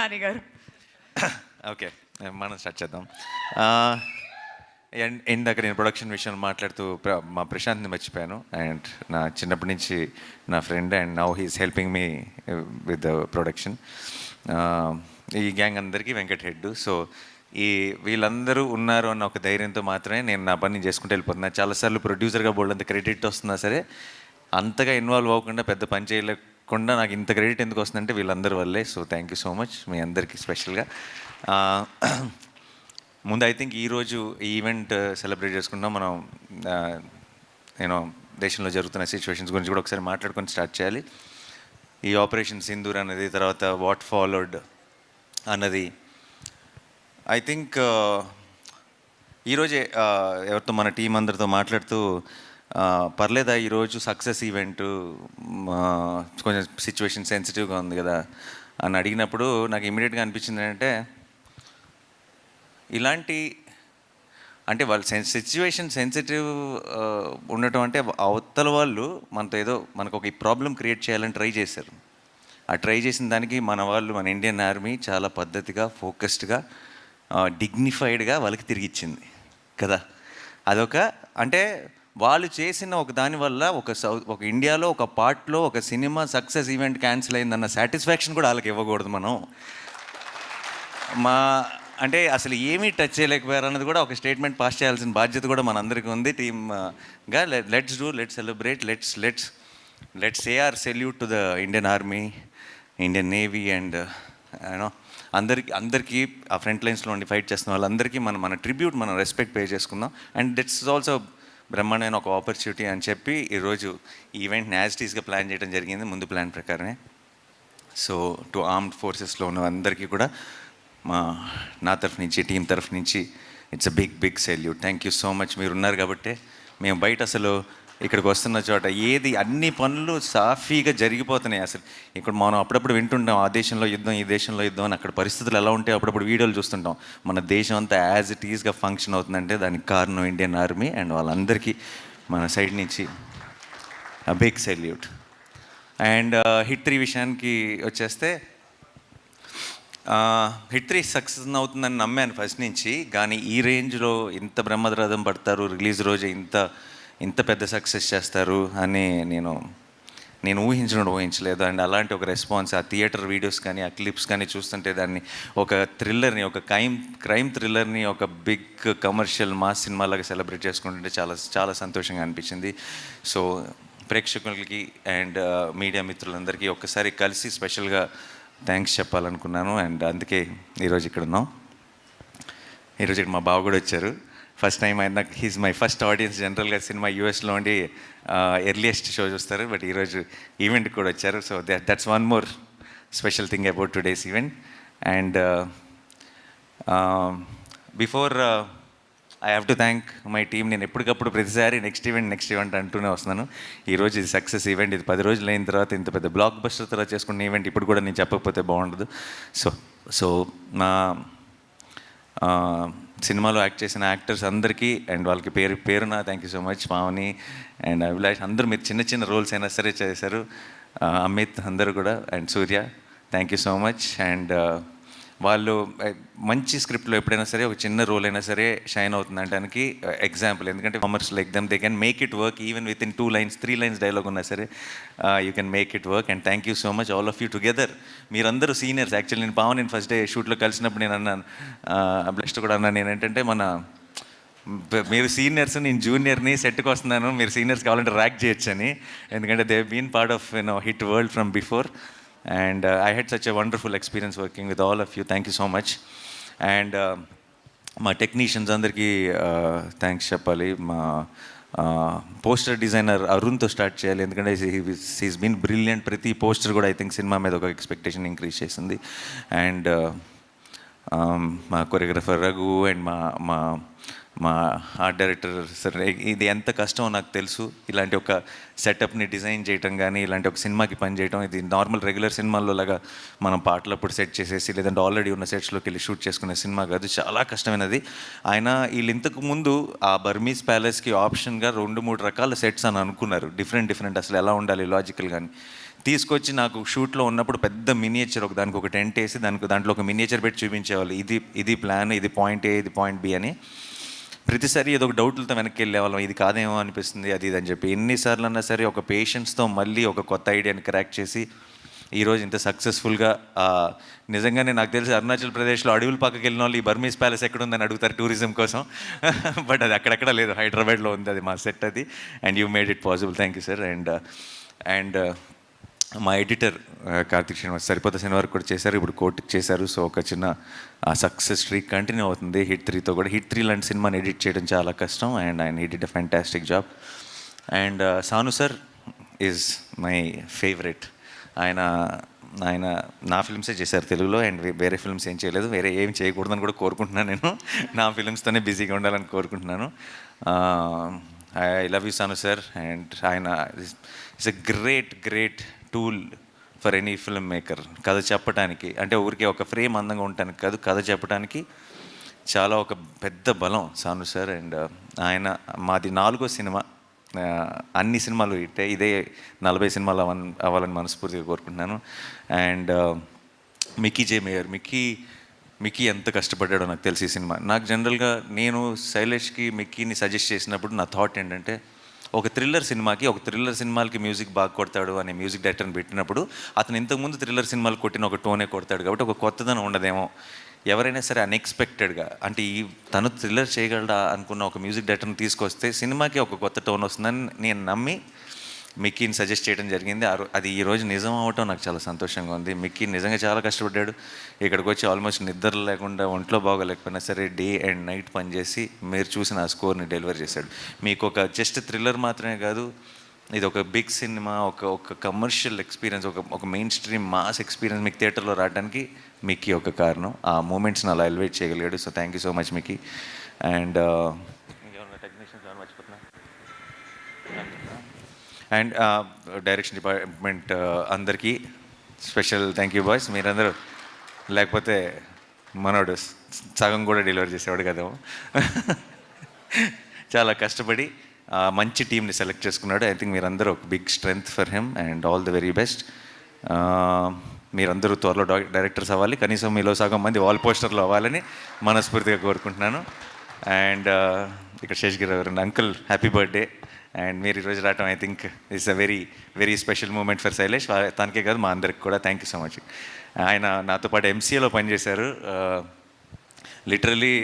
నాని గారు. ఓకే, మనం స్టార్ట్ చేద్దాం. ఇందాక నేను ప్రొడక్షన్ విషయంలో మాట్లాడుతూ మా ప్రశాంత్ని మర్చిపోయాను. అండ్ నా చిన్నప్పటి నుంచి నా friend, and now he's helping me with the production. ఈ గ్యాంగ్ అందరికీ వెంకట్ హెడ్. సో వీళ్ళందరూ ఉన్నారు అన్న ఒక ధైర్యంతో మాత్రమే నేను నా పని చేసుకుంటూ వెళ్ళిపోతున్నాను. చాలాసార్లు ప్రొడ్యూసర్గా బోల్డంత క్రెడిట్ వస్తున్నా సరే అంతగా ఇన్వాల్వ్ అవ్వకుండా, పెద్ద పని చేయలేకుండా నాకు ఇంత క్రెడిట్ ఎందుకు వస్తుందంటే వీళ్ళందరి వల్లే. So thank you so much మీ అందరికీ స్పెషల్గా. ముందు ఐ థింక్ ఈరోజు ఈ ఈవెంట్ సెలబ్రేట్ చేసుకుంటాం. మనం నేను దేశంలో జరుగుతున్న సిచ్యువేషన్స్ గురించి కూడా ఒకసారి మాట్లాడుకొని స్టార్ట్ చేయాలి. ఈ ఆపరేషన్ సింధూర్ అన్నది, తర్వాత వాట్ ఫాలోడ్ అన్నది, ఐ థింక్ ఈరోజే ఎవరితో మన టీం అందరితో మాట్లాడుతూ పర్లేదా ఈరోజు సక్సెస్ ఈవెంట్, కొంచెం సిచ్యువేషన్ సెన్సిటివ్గా ఉంది కదా అని అడిగినప్పుడు నాకు ఇమీడియట్గా అనిపించింది ఏంటంటే, ఇలాంటి అంటే వాళ్ళు సిచ్యువేషన్ సెన్సిటివ్ ఉండటం అంటే అవతల వాళ్ళు మనతో ఏదో మనకు ఒక ప్రాబ్లం క్రియేట్ చేయాలని ట్రై చేశారు. ఆ ట్రై చేసిన దానికి మన వాళ్ళు, మన ఇండియన్ ఆర్మీ చాలా పద్ధతిగా, ఫోకస్డ్గా, డిగ్నిఫైడ్గా వాళ్ళకి తిరిగిచ్చింది కదా. అదొక అంటే వాళ్ళు చేసిన ఒక దానివల్ల ఒక ఇండియాలో ఒక పార్ట్లో ఒక సినిమా సక్సెస్ ఈవెంట్ క్యాన్సిల్ అయిందన్న సాటిస్ఫాక్షన్ కూడా వాళ్ళకి ఇవ్వకూడదు మనం. అంటే అసలు ఏమీ టచ్ చేయలేకపోయారు అన్నది కూడా ఒక స్టేట్మెంట్ పాస్ చేయాల్సిన బాధ్యత కూడా మనందరికీ ఉంది టీమ్గా. Let's celebrate, let's say or salute to the Indian army, Indian navy, and you know అందరికీ ఆ ఫ్రంట్ లైన్స్లో ఉండి ఫైట్ చేస్తున్న వాళ్ళందరికీ మన ట్రిబ్యూట్, మనం రెస్పెక్ట్ పే చేసుకుందాం. అండ్ దట్స్ ఆల్సో బ్రహ్మాండమైన ఒక ఆపర్చునిటీ అని చెప్పి ఈరోజు ఈ ఈవెంట్ని యాజ్ ఇట్ ఈస్గా ప్లాన్ చేయడం జరిగింది, ముందు ప్లాన్ ప్రకారమే. సో టు ఆర్మ్డ్ ఫోర్సెస్లో ఉన్న అందరికీ కూడా నా తరఫు నుంచి, టీం తరఫు నుంచి it's a big salute. Thank you so much. మీరు ఉన్నారు కాబట్టి మేము బయట అసలు ఇక్కడికి వస్తున్న చోట ఏది అన్ని పనులు సాఫీగా జరిగిపోతున్నాయి. అసలు ఇక్కడ మనం అప్పుడప్పుడు వింటుంటాం ఆ దేశంలో యుద్ధం, ఈ దేశంలో యుద్ధం అని. అక్కడ పరిస్థితులు ఎలా ఉంటాయి అప్పుడప్పుడు వీడియోలు చూస్తుంటాం. మన దేశం అంతా యాజ్ ఇట్ ఈస్గా ఫంక్షన్ అవుతుందంటే దానికి కారణం ఇండియన్ ఆర్మీ. అండ్ వాళ్ళందరికీ మన సైడ్ నుంచి బిగ్ సెల్యూట్. అండ్ హిట్ 3 విషయానికి వచ్చేస్తే, హిట్ 3 సక్సెస్ అవుతుందని నమ్మాను ఫస్ట్ నుంచి. కానీ ఈ రేంజ్లో ఇంత బ్రహ్మరథం పడతారు, రిలీజ్ రోజు ఇంత పెద్ద సక్సెస్ చేస్తారు అని నేను ఊహించలేదు. అండ్ అలాంటి ఒక రెస్పాన్స్, ఆ థియేటర్ వీడియోస్ కానీ, ఆ క్లిప్స్ కానీ చూస్తుంటే దాన్ని ఒక థ్రిల్లర్ని, ఒక క్రైమ్ థ్రిల్లర్ని ఒక బిగ్ కమర్షియల్ మాస్ సినిమాలాగా సెలబ్రేట్ చేసుకుంటుంటే చాలా చాలా సంతోషంగా అనిపించింది. సో ప్రేక్షకులకి అండ్ మీడియా మిత్రులందరికీ ఒక్కసారి కలిసి స్పెషల్గా థ్యాంక్స్ చెప్పాలనుకున్నాను. అండ్ అందుకే ఈరోజు ఇక్కడ ఉన్నాం. ఈరోజు ఇక్కడ మా బావ కూడా వచ్చారు. ఫస్ట్ టైం ఆయన, హీజ్ మై ఫస్ట్ ఆడియన్స్. జనరల్గా సినిమా యూఎస్లో ఉండి ఎర్లియస్ట్ షో చూస్తారు, బట్ ఈరోజు ఈవెంట్కి కూడా వచ్చారు. So that's one more special thing about today's event. And before I have to thank my team. నేను ఎప్పటికప్పుడు ప్రతిసారి నెక్స్ట్ ఈవెంట్ అంటూనే వస్తున్నాను. ఈరోజు ఇది సక్సెస్ ఈవెంట్. ఇది 10 రోజులు అయిన తర్వాత ఇంత పెద్ద బ్లాక్ బస్టర్ తర్వాత చేసుకున్న ఈవెంట్ ఇప్పుడు కూడా నేను చెప్పకపోతే బాగుండదు. సో నా సినిమాలో యాక్ట్ చేసిన యాక్టర్స్ అందరికీ అండ్ వాళ్ళకి పేరున thank you so much. Pavani and Abhilash అందరూ మీరు చిన్న రోల్స్ అయినా సరే చేశారు. అమిత్ అందరూ కూడా, and Surya thank you so much. And వాళ్ళు మంచి స్క్రిప్ట్లో ఎప్పుడైనా సరే ఒక చిన్న రోల్ అయినా సరే షైన్ అవుతుందంటానికి ఎగ్జాంపుల్. ఎందుకంటే commerce like them, they can make it work even with in 2 lines 3 lines dialogue ఉన్నా సరే you can make it work. And thank you so much all of you together. మీరందరూ seniors. Actually నేను first day షూట్లో కలిసినప్పుడు నేను అన్నాను, blessed కూడా అన్నాను, నేను ఏంటంటే మీరు సీనియర్స్, నేను జూనియర్ని, సెట్కి వస్తున్నాను, మీరు సీనియర్స్ కావాలంటే ర్యాక్ చేయొచ్చు అని. ఎందుకంటే they been part of hit world from before. And I had such a wonderful experience working with all of you. Thank you so much. And మా టెక్నీషియన్స్ అందరికీ థ్యాంక్స్ చెప్పాలి. మా పోస్టర్ డిజైనర్ అరుణ్తో స్టార్ట్ చేయాలి. ఎందుకంటే he's been brilliant. ప్రతి poster కూడా I think cinema మీద ఒక ఎక్స్పెక్టేషన్ ఇంక్రీజ్ చేసింది. అండ్ మా కొరియోగ్రఫర్ రఘు అండ్ మా ఆర్ట్ డైరెక్టర్ సార్, ఇది ఎంత కష్టమో నాకు తెలుసు. ఇలాంటి ఒక సెటప్ని డిజైన్ చేయటం కానీ, ఇలాంటి ఒక సినిమాకి పనిచేయటం, ఇది నార్మల్ రెగ్యులర్ సినిమాల్లో లాగా మనం పాటలప్పుడు సెట్ చేసేసి లేదంటే ఆల్రెడీ ఉన్న సెట్స్లోకి వెళ్ళి షూట్ చేసుకునే సినిమా కాదు, చాలా కష్టమైనది. ఆయన వీళ్ళు ఇంతకు ముందు ఆ బర్మీస్ ప్యాలెస్కి ఆప్షన్గా 2-3 రకాల సెట్స్ అని అనుకున్నారు, డిఫరెంట్ అసలు ఎలా ఉండాలి లాజికల్ కానీ. తీసుకొచ్చి నాకు షూట్లో ఉన్నప్పుడు పెద్ద మినియేచర్ దానికి ఒక టెంట్ వేసి దాంట్లో ఒక మినియేచర్ పెట్టి చూపించేవాళ్ళు, ఇది ప్లాన్, ఇది పాయింట్ ఏ, ఇది పాయింట్ బి అని. ప్రతిసారి ఏదో ఒక డౌట్లతో వెనక్కి వెళ్ళేవాళ్ళం, ఇది కాదేమో అనిపిస్తుంది అది ఇది అని చెప్పి. ఎన్నిసార్లు అన్నా సరే ఒక పేషెన్స్తో మళ్ళీ ఒక కొత్త ఐడియాని క్రాక్ చేసి ఈరోజు ఇంత సక్సెస్ఫుల్గా, నిజంగానే నాకు తెలిసి అరుణాచల్ ప్రదేశ్లో అడవుల పక్కకి వెళ్ళిన వాళ్ళు ఈ బర్మీస్ ప్యాలెస్ ఎక్కడ ఉందని అడుగుతారు టూరిజం కోసం. బట్ అది అక్కడెక్కడ లేదు, హైదరాబాద్లో ఉంది, అది మా సెట్ అది. And you made it possible, thank you sir. And మా ఎడిటర్ కార్తిక్ శ్రీనివాస్ సరిపోతే సినిమా వరకు కూడా చేశారు, ఇప్పుడు కోర్టుకి చేశారు. సో ఒక చిన్న సక్సెస్ స్ట్రీక్ కంటిన్యూ అవుతుంది హిట్ 3తో కూడా. హిట్ 3 లాంటి సినిమాని ఎడిట్ చేయడం చాలా కష్టం, అండ్ ఆయన edit a fantastic job. And Sanu sir is my favourite. ఆయన నా ఫిల్మ్సే చేశారు తెలుగులో, అండ్ వేరే ఫిల్మ్స్ ఏం చేయలేదు, వేరే ఏం చేయకూడదని కూడా కోరుకుంటున్నాను. నేను నా ఫిల్మ్స్తోనే బిజీగా ఉండాలని కోరుకుంటున్నాను. I love you Sanu sir. And ఆయన it's a great tool for any film maker. కథ చెప్పడానికి అంటే ఊరికే ఒక ఫ్రేమ్ అందంగా ఉండటానికి కాదు, కథ చెప్పడానికి చాలా ఒక పెద్ద బలం సాను సార్. అండ్ ఆయన మాది 4వ సినిమా, అన్ని సినిమాలు ఇదే 40 సినిమాలు అవ్వాలని మనస్ఫూర్తిగా కోరుకుంటున్నాను. And Mickey J mayor, Mickey ఎంత కష్టపడ్డాడో నాకు తెలిసి ఈ సినిమా. నాకు జనరల్గా నేను శైలేష్కి మిక్కీని సజెస్ట్ చేసినప్పుడు నా థాట్ ఏంటంటే, ఒక థ్రిల్లర్ సినిమాలకి మ్యూజిక్ బాగా కొడతాడు అనే మ్యూజిక్ డైరెక్టర్ని పెట్టినప్పుడు అతను ఇంతకుముందు థ్రిల్లర్ సినిమాలు కొట్టిన ఒక టోనే కొడతాడు కాబట్టి ఒక కొత్తదనం ఉండదేమో. ఎవరైనా సరే అన్ఎక్స్పెక్టెడ్గా అంటే తను థ్రిల్లర్ చేయగలడా అనుకున్న ఒక మ్యూజిక్ డైరెక్టర్ని తీసుకొస్తే సినిమాకి ఒక కొత్త టోన్ వస్తుందని నేను నమ్మి మిక్కీని సజెస్ట్ చేయడం జరిగింది. అది ఈరోజు నిజం అవ్వటం నాకు చాలా సంతోషంగా ఉంది. మిక్కీ నిజంగా చాలా కష్టపడ్డాడు. ఇక్కడికి వచ్చి ఆల్మోస్ట్ నిద్ర లేకుండా, ఒంట్లో బాగోలేకపోయినా సరే డే అండ్ నైట్ పనిచేసి మీరు చూసిన ఆ స్కోర్ని డెలివర్ చేశాడు. మీకు ఒక జస్ట్ థ్రిల్లర్ మాత్రమే కాదు, ఇది ఒక బిగ్ సినిమా, ఒక కమర్షియల్ ఎక్స్పీరియన్స్, ఒక మెయిన్ స్ట్రీమ్ మాస్ ఎక్స్పీరియన్స్ మీకు థియేటర్లో రావడానికి మిక్కీ ఒక కారణం. ఆ మూమెంట్స్ని అలా ఎలివేట్ చేయగలిగాడు. So thank you so much Mickey. And and direction department అందరికీ స్పెషల్ థ్యాంక్ యూ బాయ్స్. మీరందరూ లేకపోతే మనోడు సగం కూడా డెలివరీ చేసేవాడు కదేమో. చాలా కష్టపడి మంచి టీంని సెలెక్ట్ చేసుకున్నాడు. ఐ థింక్ మీరందరూ ఒక big strength for him and all the very best. మీరందరూ త్వరలో డైరెక్టర్స్ అవ్వాలి, కనీసం మీలో సగం మంది వాల్ పోస్టర్లు అవ్వాలని మనస్ఫూర్తిగా కోరుకుంటున్నాను. అండ్ ఇక్కడ శేషగిరి గారు అంకుల్ హ్యాపీ బర్త్డే. అండ్ మీరు ఈరోజు రావటం I think it's a very special moment for Shailesh. తనకే కాదు మా అందరికి కూడా థ్యాంక్ యూ సో మచ్. ఆయన నాతో పాటు ఎంసీఏలో పనిచేశారు. లిటరలీ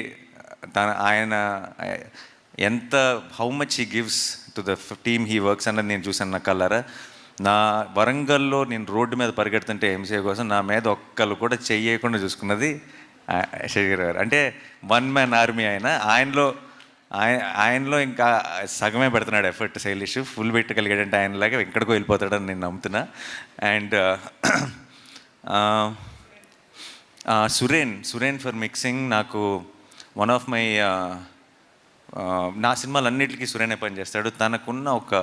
ఆయన ఎంత how much he gives to the team he works అన్నది నేను చూసాను నా కళ్ళారా. నా వరంగల్లో నేను రోడ్డు మీద పరిగెడుతుంటే ఎంసీఏ కోసం నా మీద ఒక్కళ్ళు కూడా చెయ్యకుండా చూసుకున్నది శేఖర్ గారు. అంటే వన్ మ్యాన్ ఆర్మీ ఆయనలో ఇంకా సగమే పెడుతున్నాడు ఎఫర్ట్ శైలేష్. ఫుల్ పెట్టగలిగాడంటే ఆయనలాగా ఎక్కడికో వెళ్ళిపోతాడని నేను నమ్ముతున్నా. And Suren for mixing. నాకు వన్ ఆఫ్ మై నా సినిమాలన్నిటికీ సురేనే పనిచేస్తాడు. తనకున్న ఒక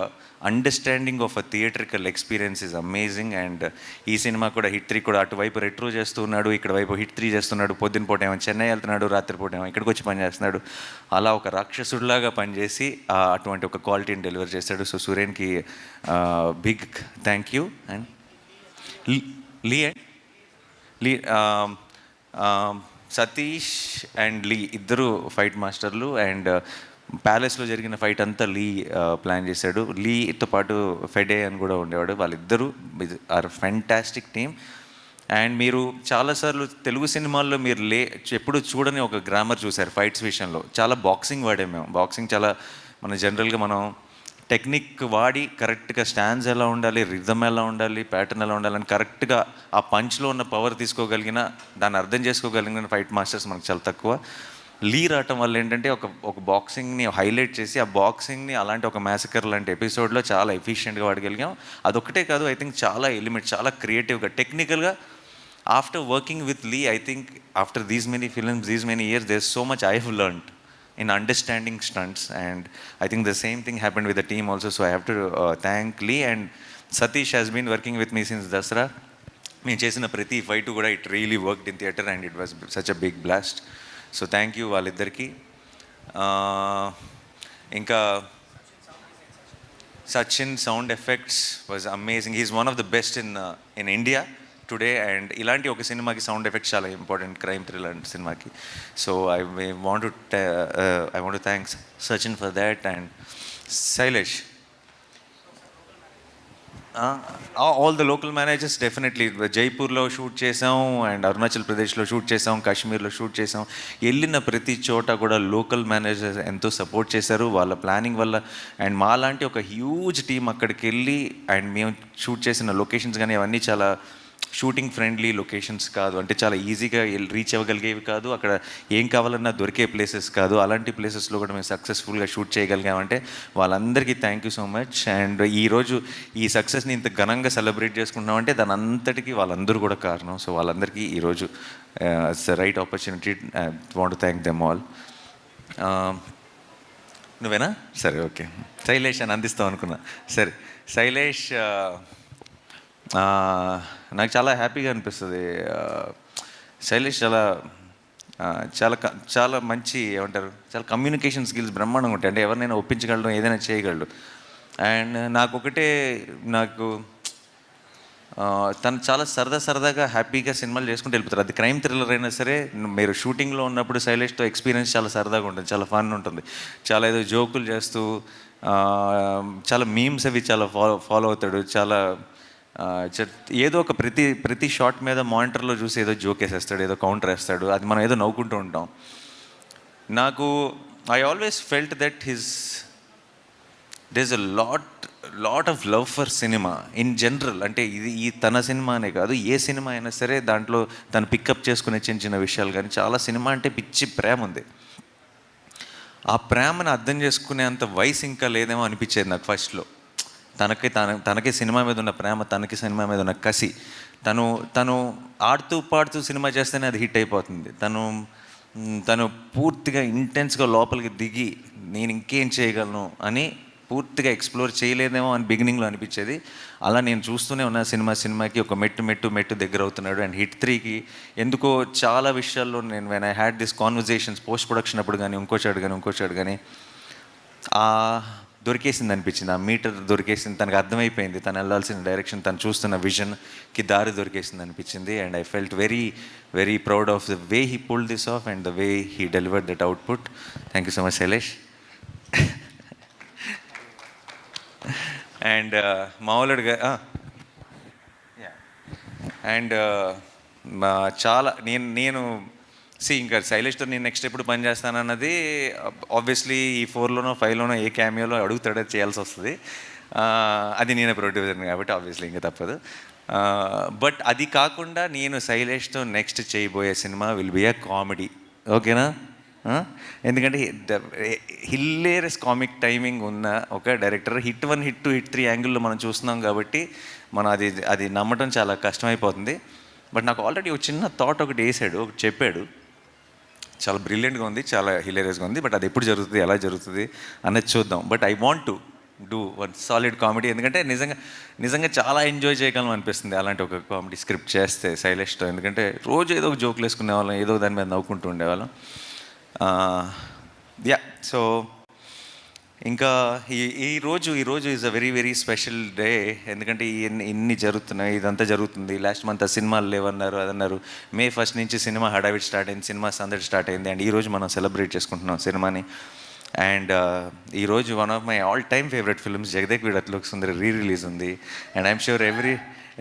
understanding of a theatrical experience is amazing. And ఈ సినిమా కూడా హిట్ 3 కూడా అటువైపు రెట్రో చేస్తున్నాడు, ఇక్కడ వైపు హిట్ 3 చేస్తున్నాడు. పొద్దున పూట ఏమో చెన్నై వెళ్తున్నాడు, రాత్రిపూట ఏమో ఇక్కడికి వచ్చి పనిచేస్తున్నాడు. అలా ఒక రాక్షసుడిలాగా పనిచేసి అటువంటి ఒక క్వాలిటీని డెలివర్ చేస్తాడు. సో సురేన్కి big thank you. And Lee Satish and Lee ఇద్దరు ఫైట్ మాస్టర్లు. అండ్ ప్యాలెస్లో జరిగిన ఫైట్ అంతా లీ ప్లాన్ చేశాడు. లీతో పాటు ఫెడే అని కూడా ఉండేవాడు. వాళ్ళిద్దరూ ఆర్ ఫ్యాంటాస్టిక్ టీమ్. అండ్ మీరు చాలాసార్లు తెలుగు సినిమాల్లో మీరు ఎప్పుడు చూడని ఒక గ్రామర్ చూశారు ఫైట్స్ విషయంలో. చాలా బాక్సింగ్ వాడాము మేము. బాక్సింగ్ చాలా జనరల్గా మనం టెక్నిక్ వాడి కరెక్ట్గా స్టాండ్స్ ఎలా ఉండాలి, రిథమ్ ఎలా ఉండాలి, ప్యాటర్న్ ఎలా ఉండాలని కరెక్ట్గా ఆ పంచ్లో ఉన్న పవర్ తీసుకోగలిగిన, దాన్ని అర్థం చేసుకోగలిగిన ఫైట్ మాస్టర్స్ మనకు చాలా తక్కువ. లీ రావటం వల్ల ఏంటంటే ఒక బాక్సింగ్ని హైలైట్ చేసి ఆ బాక్సింగ్ని అలాంటి ఒక మ్యాసకర్ లాంటి ఎపిసోడ్లో చాలా ఎఫిషియెంట్గా వాడగలిగాం. అదొక్కటే కాదు, ఐ థింక్ చాలా ఎలిమెంట్, చాలా క్రియేటివ్గా, టెక్నికల్గా. After working with Lee, I think after these many films, these many years, there's so much I have learned in understanding stunts, and I think the same thing happened with the team also. So I have to thank Lee, and Satish has been working with me since Dasra. మేము చేసిన ప్రతి fight కూడా it really worked in theatre and it was such a big blast. So thank you వాళ్ళిద్దరికీ. ఇంకా Sachin sound effects was amazing. He's one of the best in India today, and ఇలాంటి ఒక సినిమాకి sound effects చాలా important, crime thriller సినిమాకి. So I want to thanks Sachin for that and Shailesh. All the local managers definitely. జైపూర్లో shoot చేసాం and Arunachal ప్రదేశ్లో shoot చేసాం, కాశ్మీర్లో షూట్ చేసాం. వెళ్ళిన ప్రతి చోట కూడా లోకల్ మేనేజర్స్ ఎంతో సపోర్ట్ చేశారు వాళ్ళ ప్లానింగ్ వల్ల. అండ్ మాలాంటి ఒక హ్యూజ్ టీం అక్కడికి వెళ్ళి అండ్ మేము షూట్ చేసిన లొకేషన్స్ కానీ అవన్నీ చాలా షూటింగ్ ఫ్రెండ్లీ లొకేషన్స్ కాదు, అంటే చాలా ఈజీగా రీచ్ అవ్వగలిగేవి కాదు, అక్కడ ఏం కావాలన్నా దొరికే ప్లేసెస్ కాదు. అలాంటి ప్లేసెస్లో కూడా మేము సక్సెస్ఫుల్గా షూట్ చేయగలిగామంటే వాళ్ళందరికీ thank you so much. And ఈరోజు ఈ సక్సెస్ని ఇంత ఘనంగా సెలబ్రేట్ చేసుకుంటున్నామంటే దాని అంతటికీ వాళ్ళందరూ కూడా కారణం. సో వాళ్ళందరికీ ఈరోజు it's the right opportunity. I want to thank them all. నువ్వేనా? సరే, ఓకే. శైలేష్ అని అందిస్తాం అనుకున్నా. సరే, శైలేష్ నాకు చాలా హ్యాపీగా అనిపిస్తుంది. శైలేష్ చాలా చాలా చాలా మంచి ఏమంటారు, చాలా కమ్యూనికేషన్ స్కిల్స్ బ్రహ్మాండంగా ఉంటాయి. అంటే ఎవరినైనా ఒప్పించగలడు, ఏదైనా చేయగలడు. అండ్ నాకు తను చాలా సరదాగా హ్యాపీగా సినిమాలు చేసుకుంటూ వెళ్ళిపోతారు. అది క్రైమ్ థ్రిల్లర్ అయినా సరే, మీరు షూటింగ్లో ఉన్నప్పుడు శైలేష్తో ఎక్స్పీరియన్స్ చాలా సరదాగా ఉంటుంది, చాలా ఫన్ ఉంటుంది. చాలా ఏదో జోకులు చేస్తూ చాలా మీమ్స్ అవి చాలా ఫాలో అవుతాడు. చాలా ఏదో ఒక ప్రతి షాట్ మీద మానిటర్లో చూసి ఏదో జోక్ వేసేస్తాడు, ఏదో కౌంటర్ వేస్తాడు. అది మనం ఏదో నవ్వుకుంటూ ఉంటాం. I always felt that there's a lot of love for cinema in general. అంటే ఈ తన సినిమా అనే కాదు, ఏ సినిమా అయినా సరే దాంట్లో తను పికప్ చేసుకునే చిన్న విషయాలు కానీ చాలా సినిమా అంటే పిచ్చి ప్రేమ ఉంది. ఆ ప్రేమను అర్థం చేసుకునే అంత వయసు ఇంకా లేదేమో అనిపించేది నాకు ఫస్ట్లో. తనకి సినిమా మీద ఉన్న ప్రేమ, తనకి సినిమా మీద ఉన్న కసి, తను ఆడుతూ పాడుతూ సినిమా చేస్తేనే అది హిట్ అయిపోతుంది. తను పూర్తిగా ఇంటెన్స్గా లోపలికి దిగి నేను ఇంకేం చేయగలను అని పూర్తిగా ఎక్స్ప్లోర్ చేయలేదేమో అని బిగినింగ్లో అనిపించేది. అలా నేను చూస్తూనే ఉన్న సినిమాకి ఒక మెట్టు దగ్గర అవుతున్నాడు. అండ్ హిట్ 3కి ఎందుకో చాలా విషయాల్లో నేను when I had this conversations post production అప్పుడు కానీ ఇంకోచాడు కానీ దొరికేసింది అనిపించింది. ఆ మీటర్ దొరికేసింది, తనకు అర్థమైపోయింది తను వెళ్ళాల్సిన డైరెక్షన్, తను చూస్తున్న విజన్కి దారి దొరికేసింది అనిపించింది. And I felt very very proud of the way he pulled this of and the way he delivered that output. Thank you so much Shailesh. And మామూలుగా అండ్ చాలా నేను ఇంకా శైలేష్తో నేను నెక్స్ట్ ఎప్పుడు పని చేస్తానన్నది ఆబ్వియస్లీ ఈ 4లోనో 5లోనో ఏ క్యామియోలో అడుగుతాడో చేయాల్సి వస్తుంది. అది నేనే ప్రొడ్యూసర్ని కాబట్టి ఆబ్వియస్లీ ఇంకా తప్పదు. బట్ అది కాకుండా నేను శైలేష్తో నెక్స్ట్ చేయబోయే cinema will be a comedy. ఓకేనా? ఎందుకంటే హిల్లేరియస్ కామిక్ టైమింగ్ ఉన్న ఒక డైరెక్టర్. హిట్ 1, హిట్ 2, హిట్ 3 యాంగిల్లో మనం చూస్తున్నాం కాబట్టి మనం అది నమ్మటం చాలా కష్టమైపోతుంది. బట్ నాకు ఆల్రెడీ ఒక చిన్న థాట్ ఒకటి చెప్పాడు. చాలా బ్రిలియంట్గా ఉంది, చాలా హిలేరియస్గా ఉంది. బట్ అది ఎప్పుడు జరుగుతుంది, ఎలా జరుగుతుంది అన్నది చూద్దాం. But I want to do one solid comedy. ఎందుకంటే నిజంగా చాలా ఎంజాయ్ చేయగలం అనిపిస్తుంది అలాంటి ఒక కామెడీ స్క్రిప్ట్ చేస్తే శైలేష్తో. ఎందుకంటే రోజు ఏదో ఒక జోకులు వేసుకునే వాళ్ళం, ఏదో దాని మీద నవ్వుకుంటూ ఉండేవాళ్ళం. సో ఇంకా ఈరోజు is a very very special day. ఎందుకంటే ఇన్ని జరుగుతున్నాయి, ఇదంతా జరుగుతుంది. లాస్ట్ మంత్ సినిమాలు లేవన్నారు, అదన్నారు. May 1 నుంచి సినిమా హడావిడి స్టార్ట్ అయింది, సినిమా సందడి స్టార్ట్ అయింది. అండ్ ఈరోజు మనం సెలబ్రేట్ చేసుకుంటున్నాం సినిమాని. అండ్ ఈరోజు one of my all time favourite films Jagadek Veedu Athiloka Sundari release ఉంది. And I'm sure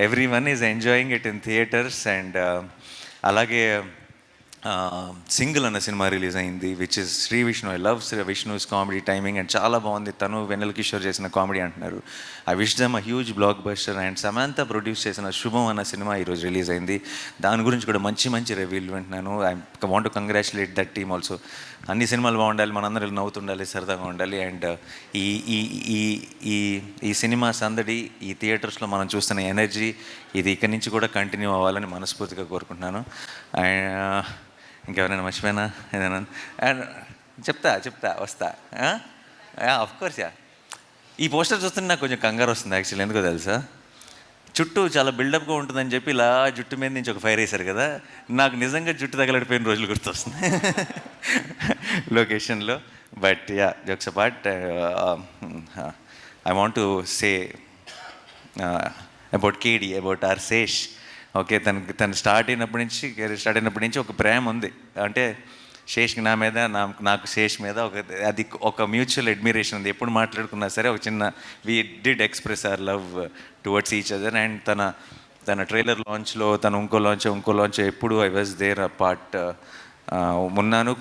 everyone is enjoying it in theatres. And అలాగే సింగిల్ అన్న సినిమా రిలీజ్ అయింది, which is Sri Vishnu. I love Sri Vishnu's comedy timing and చాలా బాగుంది. తను వెన్నెల కిషోర్ చేసిన కామెడీ అంటున్నారు. I wish them a huge blockbuster. And Samantha produce చేసిన శుభం అన్న సినిమా ఈరోజు రిలీజ్ అయింది. దాని గురించి కూడా మంచి రివ్యూలు వింటున్నాను. I want to congratulate that team also. అన్ని సినిమాలు బాగుండాలి, మనందరూ నవ్వుతుండాలి, సరదాగా ఉండాలి. అండ్ ఈ సినిమా సందడి, ఈ థియేటర్స్లో మనం చూస్తున్న ఎనర్జీ, ఇది ఇక్కడి నుంచి కూడా కంటిన్యూ అవ్వాలని మనస్ఫూర్తిగా కోరుకుంటున్నాను. అండ్ ఇంకెవరైనా మర్చిపోయినా ఏదైనా చెప్తా వస్తా. అఫ్కోర్స్ ఈ పోస్టర్ చూస్తుంటే నాకు కొంచెం కంగారు వస్తుంది యాక్చువల్లీ. ఎందుకో తెలుసా, చుట్టూ చాలా బిల్డప్గా ఉంటుందని చెప్పి ఇలా జుట్టు మీద నుంచి ఒక ఫైర్ వేశారు కదా. నాకు నిజంగా జుట్టు తగలడిపోయిన రోజులు గుర్తొస్తుంది లొకేషన్లో. But jokes apart, I want to say about Kedi, about R Sesh. Okay, తను స్టార్ట్ అయినప్పటి నుంచి ఒక ప్రేమ ఉంది. అంటే శేష్కి నా మీద, నాకు శేష్ మీద ఒక మ్యూచువల్ అడ్మిరేషన్ ఉంది. ఎప్పుడు మాట్లాడుకున్నా సరే ఒక చిన్న we did express our love towards each other. And తన ట్రైలర్ లాంచ్లో, ఇంకో లాంచ్ ఎప్పుడు I was there a part ఉన్నాను.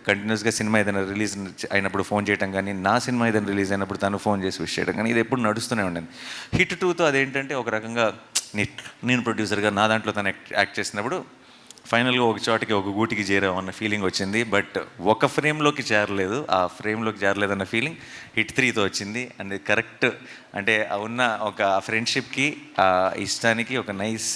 కంటిన్యూస్గా సినిమా ఏదైనా రిలీజ్ అయినప్పుడు ఫోన్ చేయడం కానీ, నా సినిమా ఏదైనా రిలీజ్ అయినప్పుడు తను ఫోన్ చేసి విష్ చేయడం కానీ, ఇది ఎప్పుడు నడుస్తూనే ఉండండి. హిట్ 2తో అదేంటంటే ఒక రకంగా నేను ప్రొడ్యూసర్గా నా దాంట్లో తను యాక్ట్ చేసినప్పుడు ఫైనల్గా ఒక చోటకి, ఒక గూటికి చేరామన్న ఫీలింగ్ వచ్చింది. బట్ ఒక ఫ్రేమ్లోకి చేరలేదు, ఆ ఫ్రేమ్లోకి చేరలేదన్న ఫీలింగ్ హిట్ 3తో వచ్చింది. అండ్ కరెక్ట్ అంటే ఉన్న ఒక ఫ్రెండ్షిప్కి, ఆ ఇష్టానికి ఒక నైస్,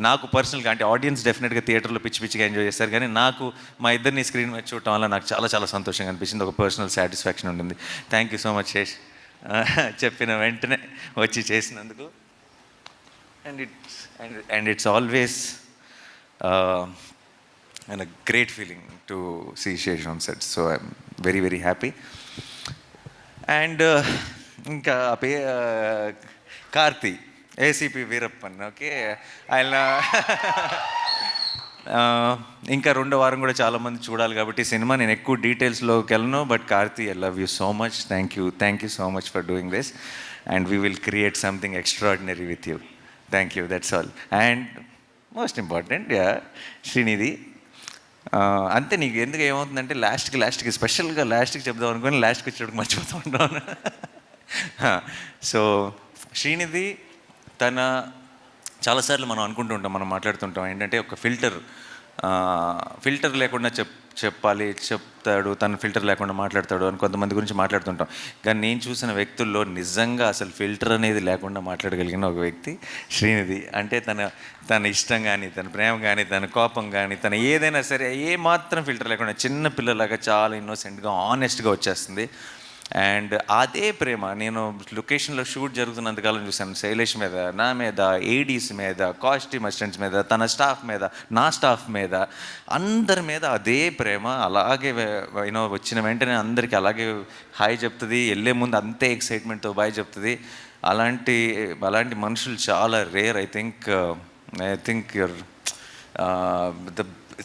నాకు పర్సనల్గా అంటే ఆడియన్స్ డెఫినెట్గా థియేటర్లో పిచ్చిగా ఎంజాయ్ చేస్తారు, కానీ నాకు మా ఇద్దరిని స్క్రీన్ మీద చూడటం వల్ల నాకు చాలా చాలా సంతోషంగా అనిపించింది. ఒక పర్సనల్ సాటిస్ఫాక్షన్ ఉంటుంది. Thank you so much Sesh, చెప్పిన వెంటనే వచ్చి చేసినందుకు. And it's always and a great feeling to see Shesh on set, so I'm very very happy. And ఇంకా కార్తీ, ఏసీపీ వీరప్పన్. ఓకే, ఆయన ఇంకా 2వ వారం కూడా చాలామంది చూడాలి కాబట్టి సినిమా నేను ఎక్కువ డీటెయిల్స్లోకి వెళ్ళను. But Karthi, I love you so much. Thank you so much for doing this, and we will create something extraordinary with you. Thank you, that's all. And most important Srinidhi. అంతే, నీకు ఎందుకు ఏమవుతుందంటే లాస్ట్కి స్పెషల్గా లాస్ట్కి చెప్దాం అనుకుని లాస్ట్కి వచ్చేటప్పుడు మర్చిపోతూ ఉంటాను. సో శ్రీనిధి చాలాసార్లు మనం అనుకుంటూ ఉంటాం, మనం మాట్లాడుతుంటాం ఏంటంటే ఒక ఫిల్టర్ లేకుండా చెప్తాడు, తను ఫిల్టర్ లేకుండా మాట్లాడతాడు అని కొంతమంది గురించి మాట్లాడుతుంటాం. కానీ నేను చూసిన వ్యక్తుల్లో నిజంగా అసలు ఫిల్టర్ అనేది లేకుండా మాట్లాడగలిగిన ఒక వ్యక్తి శ్రీనిధి. అంటే తన ఇష్టం కానీ, తన ప్రేమ కానీ, తన కోపం కానీ, తన ఏదైనా సరే ఏ మాత్రం ఫిల్టర్ లేకుండా చిన్న పిల్లలాగా చాలా ఇన్నోసెంట్గా, ఆనెస్ట్గా వచ్చేస్తుంది. అండ్ అదే ప్రేమ నేను లొకేషన్లో షూట్ జరుగుతున్నంతకాలం చూశాను. శైలేష్ మీద, నా మీద, ఏడీస్ మీద, కాస్ట్యూమ్ అసిస్టెంట్స్ మీద, తన స్టాఫ్ మీద, నా స్టాఫ్ మీద, అందరి మీద అదే ప్రేమ. అలాగే వచ్చిన వెంటనే అందరికీ అలాగే హాయ్ చెప్తుంది, వెళ్ళే ముందు అంతే ఎక్సైట్మెంట్తో బాయ్ చెప్తుంది. అలాంటి మనుషులు చాలా రేర్. ఐ థింక్ యూర్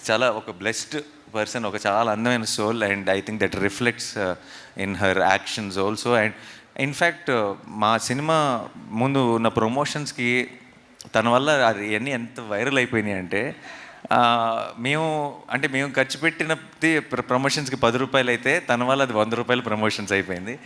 చాలా ఒక బ్లెస్డ్ పర్సన్, ఒక చాలా అందమైన soul. And I think that reflects in her actions also. And in fact మా సినిమా ముందు ఉన్న ప్రమోషన్స్కి తన వల్ల అది అన్నీ ఎంత వైరల్ అయిపోయినాయి అంటే, మేము ఖర్చు పెట్టినది ప్రమోషన్స్కి 10 రూపాయలు అయితే తన వల్ల అది 100 రూపాయలు ప్రమోషన్స్ అయిపోయింది.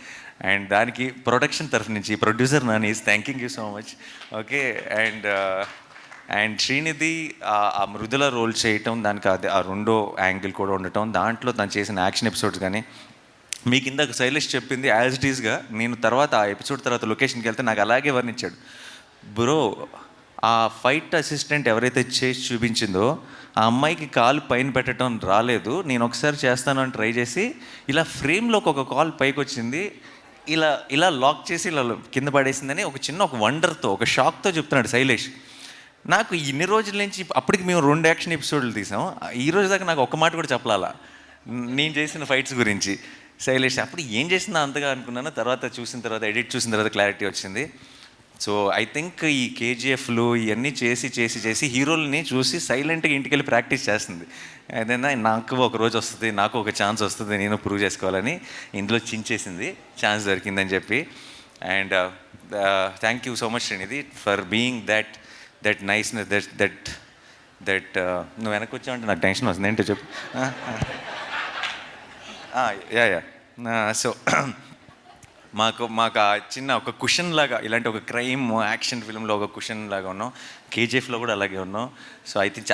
అండ్ దానికి ప్రొడక్షన్ తరఫు నుంచి producer Nani is thanking you so much. Okay, and Srinidhi ఆ మృదుల రోల్ చేయటం, దానికి ఆ 2వ యాంగిల్ కూడా ఉండటం, దాంట్లో తను చేసిన యాక్షన్ ఎపిసోడ్స్ కానీ, మీకు ఇందాక శైలేష్ చెప్పింది యాజ్ ఇట్ ఈస్గా నేను తర్వాత ఆ ఎపిసోడ్ తర్వాత లొకేషన్కి వెళ్తే నాకు అలాగే వర్ణించాడు. బ్రో, ఆ ఫైట్ అసిస్టెంట్ ఎవరైతే చేసి చూపించిందో ఆ అమ్మాయికి కాలు పైన పెట్టడం రాలేదు, నేను ఒకసారి చేస్తాను అని ట్రై చేసి ఇలా ఫ్రేమ్లోకి ఒక కాల్ పైకి వచ్చింది, ఇలా లాక్ చేసి ఇలా కింద పడేసిందని ఒక వండర్తో, ఒక షాక్తో చెప్తున్నాడు శైలేష్. నాకు ఇన్ని రోజుల నుంచి, అప్పటికి మేము 2 యాక్షన్ ఎపిసోడ్లు తీసాం, ఈ రోజు దాకా నాకు ఒక్క మాట కూడా చెప్పాలా నేను చేసిన ఫైట్స్ గురించి. శైలేష్ అప్పుడు ఏం చేసిందా అంతగా అనుకున్నాను, తర్వాత ఎడిట్ చూసిన తర్వాత క్లారిటీ వచ్చింది. సో ఐ థింక్ ఈ కేజీఎఫ్లు ఇవన్నీ చేసి హీరోలని చూసి సైలెంట్గా ఇంటికి వెళ్ళి ప్రాక్టీస్ చేస్తుంది. ఏదైనా నాకు ఒక రోజు వస్తుంది, నాకు ఒక ఛాన్స్ వస్తుంది, నేను ప్రూవ్ చేసుకోవాలని ఇందులో చించేసింది, ఛాన్స్ దొరికిందని చెప్పి. And thank you so much Srinidhi for being that niceness, that నువ్వు వెనక్కి వచ్చావంటే నాకు టెన్షన్ వస్తుంది. ఏంటో చెప్పు. సో మాకు ఆ చిన్న ఒక కుషన్ లాగా, ఇలాంటి ఒక క్రైమ్ యాక్షన్ ఫిల్మ్లో ఒక కుషన్ లాగా ఉన్నాం, కేజీఎఫ్లో కూడా అలాగే ఉన్నాం. సో ఐ థింక్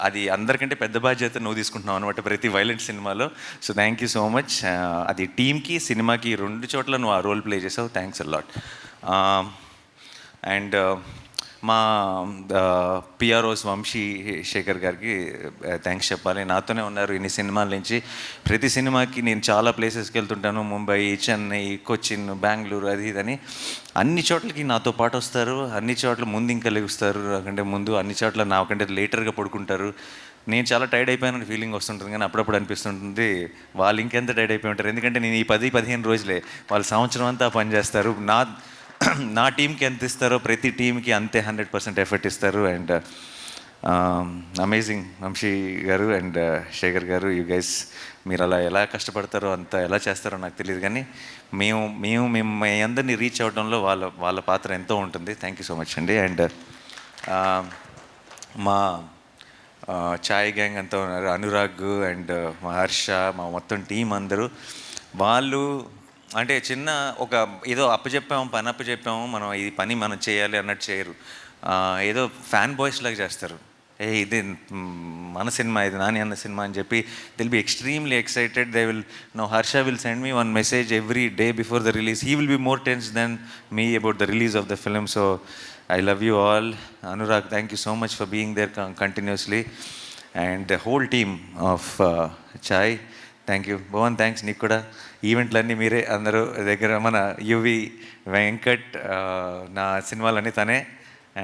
అది అందరికంటే పెద్ద బాధ్యత నువ్వు తీసుకుంటున్నావు అనమాట ప్రతి వైలెంట్ సినిమాలో. So thank you so much. అది టీమ్కి, సినిమాకి 2 చోట్ల నువ్వు ఆ రోల్ ప్లే చేసావు. Thanks a lot. అండ్ మా పిఆర్ఓస్ వంశీ శేఖర్ గారికి థ్యాంక్స్ చెప్పాలి. నాతోనే ఉన్నారు ఇన్ని సినిమాల నుంచి. ప్రతి సినిమాకి నేను చాలా ప్లేసెస్కి వెళ్తుంటాను, ముంబై, చెన్నై, కొచ్చిన్, బెంగళూరు, అది ఇదని అన్ని చోట్లకి నాతో పాటు వస్తారు. అన్ని చోట్ల ముందు ఇంకా లెగుస్తారు నాకంటే ముందు, అన్ని చోట్ల నాకంటే లేటర్గా పడుకుంటారు. నేను చాలా టైర్డ్ అయిపోయానని ఫీలింగ్ వస్తుంటుంది, కానీ అప్పుడప్పుడు అనిపిస్తుంటుంది వాళ్ళు ఇంకెంత టైర్డ్ అయిపోయి ఉంటారు. ఎందుకంటే నేను ఈ 10-15 రోజులే, వాళ్ళు సంవత్సరం అంతా పనిచేస్తారు. నా టీంకి ఎంత ఇస్తారో ప్రతి టీంకి అంతే 100% ఎఫర్ట్ ఇస్తారు. అండ్ అమేజింగ్ వంశీ గారు అండ్ శేఖర్ గారు, యూ గైస్, మీరు అలా ఎలా కష్టపడతారో అంత ఎలా చేస్తారో నాకు తెలియదు, కానీ మేము మీ అందరినీ రీచ్ అవ్వడంలో వాళ్ళ పాత్ర ఎంతో ఉంటుంది. థ్యాంక్ యూ సో మచ్ అండి. అండ్ మా ఛాయ్ గ్యాంగ్ అంతా ఉన్నారు, అనురాగ్ అండ్ మా హర్ష, మా మొత్తం టీం అందరూ, వాళ్ళు అంటే చిన్న ఒక ఏదో పని అప్పచెప్పాము, మనం ఈ పని మనం చేయాలి అన్నట్టు చేయరు. ఏదో ఫ్యాన్ బాయ్స్ లాగా చేస్తారు. ఇది మన సినిమా, ఇది నాని అన్న సినిమా అని చెప్పి will be extremely excited. They will know Harsha will send me one message every day before the release. He will be more tense than me about the release of the film. So I love you all. Anurag, thank you so much for being there continuously. And the whole team of Chai, thank you. Bhavan, thanks నీకు కూడా. ఈవెంట్లన్నీ మీరే అందరూ దగ్గర, మన UV Venkat, నా సినిమాలన్నీ తనే.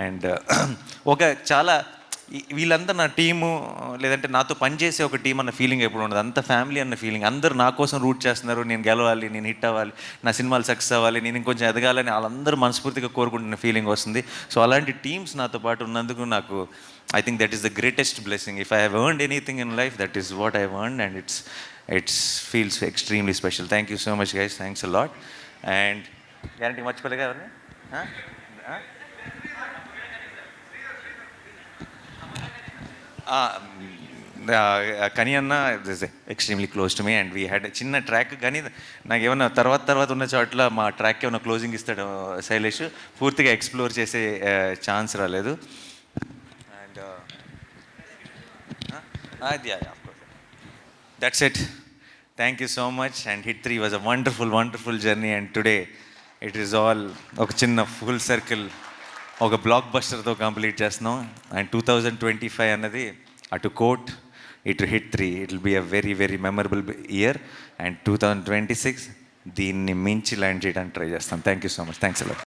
And ఒక చాలా వీళ్ళంతా నా టీము, లేదంటే నాతో పనిచేసే ఒక టీం అన్న ఫీలింగ్ ఎప్పుడు ఉండదు. అంత ఫ్యామిలీ అన్న ఫీలింగ్. అందరూ నా కోసం రూట్ చేస్తున్నారు, నేను గెలవాలి, నేను హిట్ అవ్వాలి, నా సినిమాలు సక్సెస్ అవ్వాలి, నేను ఇంకొంచెం ఎదగాలని వాళ్ళందరూ మనస్ఫూర్తిగా కోరుకుంటున్న ఫీలింగ్ వస్తుంది. సో అలాంటి టీమ్స్ నాతో పాటు ఉన్నందుకు నాకు I think that is the greatest blessing. If I have earned anything in life, that is what I have earned, and it's feels extremely special. Thank you so much guys, thanks a lot. And guarantee మర్చిపోలేగా ఎవరిని? కని అన్న is extremely close to me, and we had చిన్న track. కానీ నాకు ఏమన్నా తర్వాత ఉన్న చోట్ల మా ట్రాక్ ఏమైనా క్లోజింగ్ ఇస్తాడు శైలేష్, పూర్తిగా ఎక్స్ప్లోర్ చేసే ఛాన్స్ రాలేదు. And that's it. Thank you so much. And hit 3 was a wonderful journey, and today it is all ఒక చిన్న ఫుల్ సర్కిల్, ఒక బ్లాక్ బస్టర్తో కంప్లీట్ చేస్తున్నాం. అండ్ 2025 అన్నది అటు కోట్ ఇటు hit 3, it will be a very memorable year. And 2026 దీన్ని మించి ల్యాండ్ చేయడానికి ట్రై చేస్తాం. Thank you so much. Thanks allot.